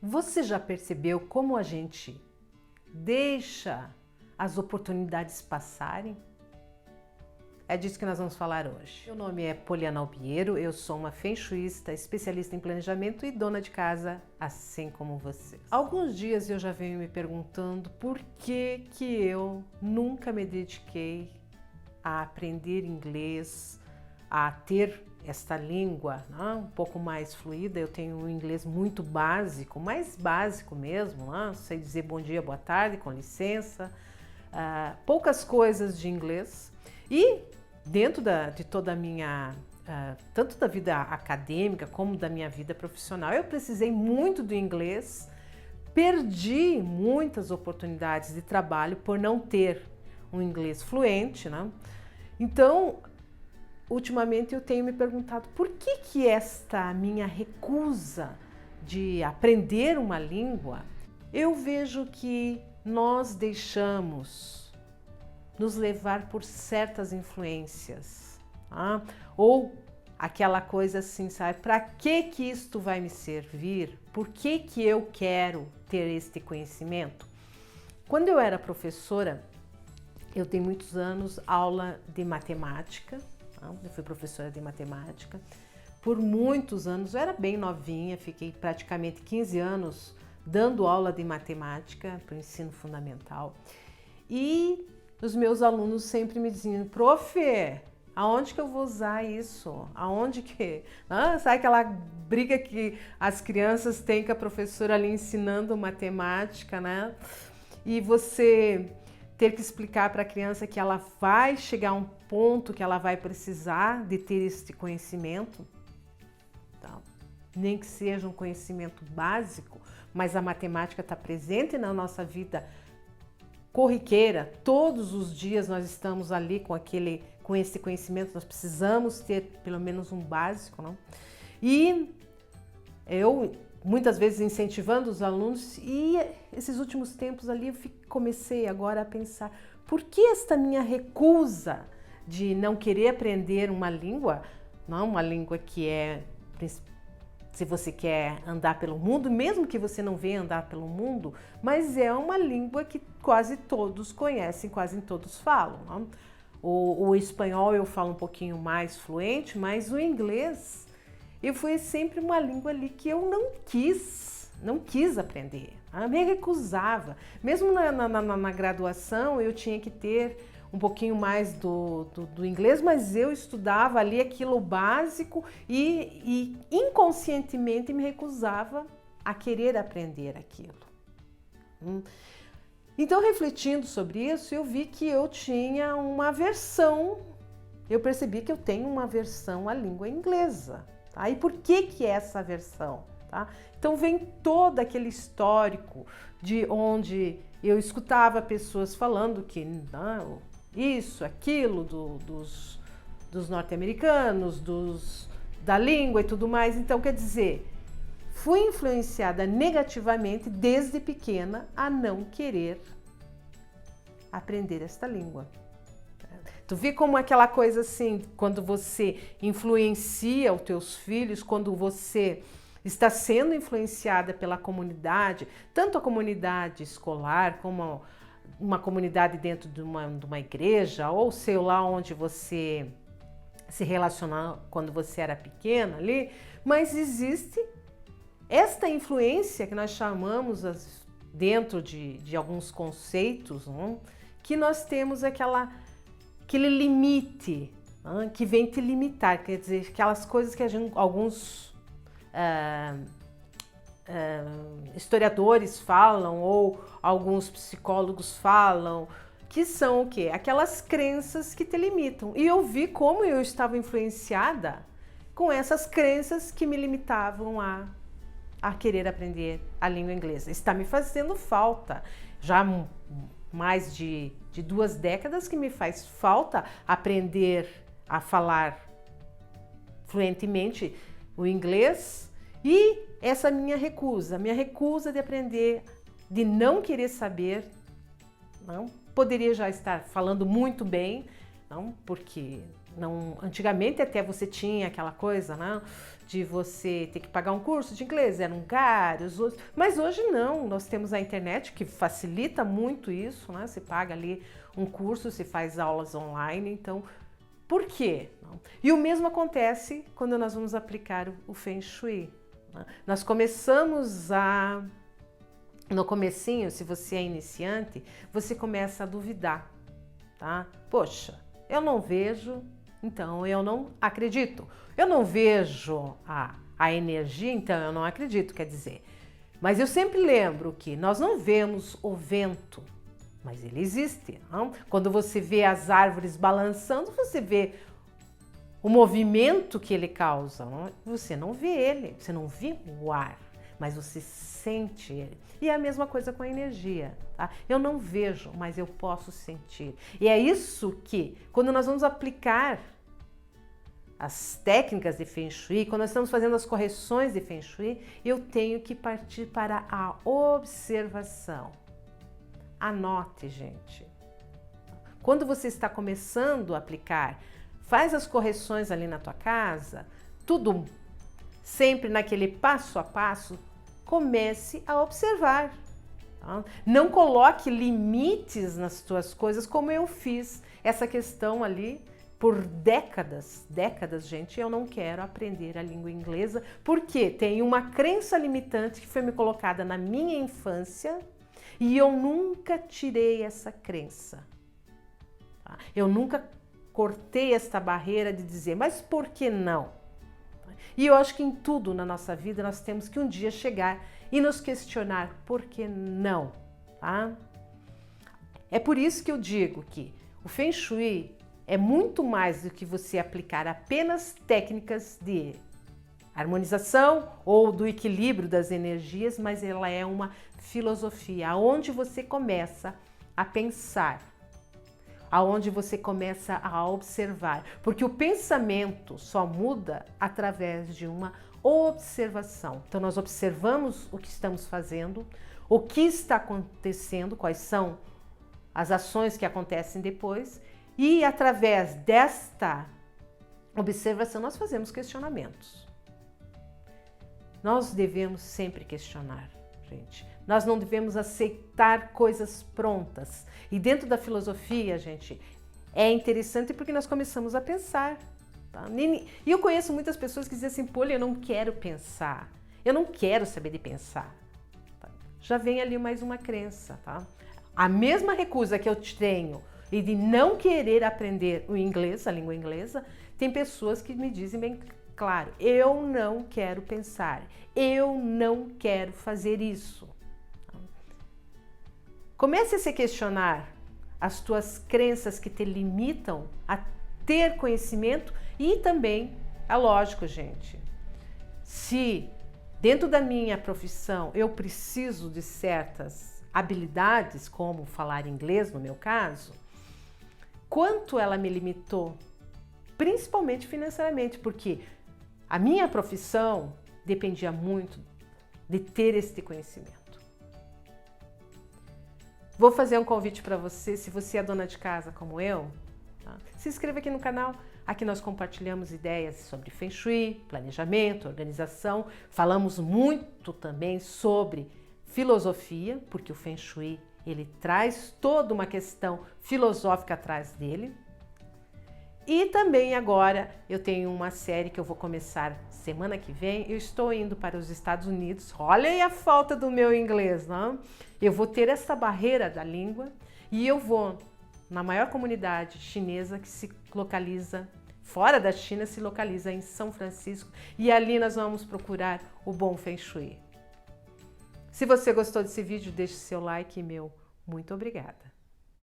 Você já percebeu como a gente deixa as oportunidades passarem? É disso que nós vamos falar hoje. Meu nome é Poliana Albiero, eu sou uma feng shuista, especialista em planejamento e dona de casa, assim como você. Alguns dias eu já venho me perguntando por que eu nunca me dediquei a aprender inglês, a ter esta língua, né, um pouco mais fluida. Eu tenho um inglês muito básico, mais básico mesmo, né? Sei dizer bom dia, boa tarde, com licença, poucas coisas de inglês. E dentro de toda a minha, tanto da vida acadêmica como da minha vida profissional, eu precisei muito do inglês, perdi muitas oportunidades de trabalho por não ter um inglês fluente, né? Então, ultimamente eu tenho me perguntado por que esta minha recusa de aprender uma língua. Eu vejo que nós deixamos nos levar por certas influências, tá? Ou aquela coisa assim, sabe? Para que isto vai me servir? Por que eu quero ter este conhecimento? Quando eu era professora, eu dei muitos anos aula de matemática. Eu fui professora de matemática por muitos anos. Eu era bem novinha, fiquei praticamente 15 anos dando aula de matemática para o ensino fundamental. E os meus alunos sempre me diziam: prof, aonde que eu vou usar isso? Aonde que... sabe aquela briga que as crianças têm com a professora ali ensinando matemática, né? E você ter que explicar para a criança que ela vai chegar a um ponto que ela vai precisar de ter esse conhecimento, então, nem que seja um conhecimento básico, mas a matemática está presente na nossa vida corriqueira. Todos os dias nós estamos ali com esse conhecimento, nós precisamos ter pelo menos um básico, não? E eu muitas vezes incentivando os alunos, e esses últimos tempos ali eu comecei agora a pensar: por que esta minha recusa de não querer aprender uma língua, não uma língua que é, se você quer andar pelo mundo, mesmo que você não venha andar pelo mundo, mas é uma língua que quase todos conhecem, quase todos falam, não? O espanhol eu falo um pouquinho mais fluente, mas o inglês foi sempre uma língua ali que eu não quis aprender, me recusava. Mesmo na graduação eu tinha que ter um pouquinho mais do inglês, mas eu estudava ali aquilo básico e inconscientemente me recusava a querer aprender aquilo. Então, refletindo sobre isso, eu vi que eu tinha uma aversão, eu percebi que eu tenho uma aversão à língua inglesa. Tá? E por que é essa aversão? Tá? Então vem todo aquele histórico de onde eu escutava pessoas falando que não, isso, aquilo dos norte-americanos, da língua e tudo mais. Então, quer dizer, fui influenciada negativamente desde pequena a não querer aprender esta língua. Tu vê como aquela coisa assim, quando você influencia os teus filhos, quando você está sendo influenciada pela comunidade, tanto a comunidade escolar como uma comunidade dentro de uma igreja, ou sei lá onde você se relacionou quando você era pequena ali, mas existe esta influência que nós chamamos dentro de alguns conceitos, não? Que nós temos aquele limite, né, que vem te limitar, quer dizer, aquelas coisas que alguns historiadores falam ou alguns psicólogos falam, que são o quê? Aquelas crenças que te limitam. E eu vi como eu estava influenciada com essas crenças que me limitavam a querer aprender a língua inglesa. Está me fazendo falta. Já mais de 2 décadas que me faz falta aprender a falar fluentemente o inglês, e essa minha recusa de aprender, de não querer saber, não poderia já estar falando muito bem, não, porque Antigamente até você tinha aquela coisa, né, de você ter que pagar um curso de inglês, eram caros, mas hoje não, nós temos a internet que facilita muito isso, né? Você paga ali um curso, você faz aulas online, então por quê? E o mesmo acontece quando nós vamos aplicar o Feng Shui, né? Nós começamos no comecinho, se você é iniciante, você começa a duvidar, tá? Poxa, eu não vejo, então eu não acredito. Eu não vejo a energia, então eu não acredito, quer dizer. Mas eu sempre lembro que nós não vemos o vento, mas ele existe. Não? Quando você vê as árvores balançando, você vê o movimento que ele causa. Não? Você não vê ele, você não vê o ar, mas você sente ele. E é a mesma coisa com a energia. Tá? Eu não vejo, mas eu posso sentir. E é isso que, quando nós vamos aplicar as técnicas de Feng Shui, quando nós estamos fazendo as correções de Feng Shui, eu tenho que partir para a observação. Anote, gente. Quando você está começando a aplicar, faz as correções ali na tua casa, tudo sempre naquele passo a passo, comece a observar. Tá? Não coloque limites nas tuas coisas, como eu fiz essa questão ali. Por décadas, gente, eu não quero aprender a língua inglesa porque tem uma crença limitante que foi me colocada na minha infância e eu nunca tirei essa crença. Tá? Eu nunca cortei esta barreira de dizer, mas por que não? E eu acho que em tudo na nossa vida nós temos que um dia chegar e nos questionar por que não. Tá? É por isso que eu digo que o Feng Shui é muito mais do que você aplicar apenas técnicas de harmonização ou do equilíbrio das energias, mas ela é uma filosofia, onde você começa a pensar, aonde você começa a observar, porque o pensamento só muda através de uma observação. Então nós observamos o que estamos fazendo, o que está acontecendo, quais são as ações que acontecem depois, e através desta observação nós fazemos questionamentos. Nós devemos sempre questionar, gente. Nós não devemos aceitar coisas prontas. E dentro da filosofia, gente, é interessante porque nós começamos a pensar. Tá? E eu conheço muitas pessoas que dizem assim, Poli, eu não quero pensar. Eu não quero saber de pensar. Tá? Já vem ali mais uma crença, tá? A mesma recusa que eu tenho e de não querer aprender o inglês, a língua inglesa, tem pessoas que me dizem bem claro, eu não quero pensar, eu não quero fazer isso. Comece a se questionar as tuas crenças que te limitam a ter conhecimento e também, é lógico, gente, se dentro da minha profissão eu preciso de certas habilidades, como falar inglês no meu caso, quanto ela me limitou, principalmente financeiramente, porque a minha profissão dependia muito de ter este conhecimento. Vou fazer um convite para você, se você é dona de casa como eu, tá? Se inscreva aqui no canal, aqui nós compartilhamos ideias sobre Feng Shui, planejamento, organização, falamos muito também sobre filosofia, porque o Feng Shui ele traz toda uma questão filosófica atrás dele. E também agora eu tenho uma série que eu vou começar semana que vem. Eu estou indo para os Estados Unidos. Olha aí a falta do meu inglês, não? Eu vou ter essa barreira da língua e eu vou na maior comunidade chinesa que se localiza, fora da China, se localiza em São Francisco. E ali nós vamos procurar o bom Feng Shui. Se você gostou desse vídeo, deixe seu like e meu muito obrigada.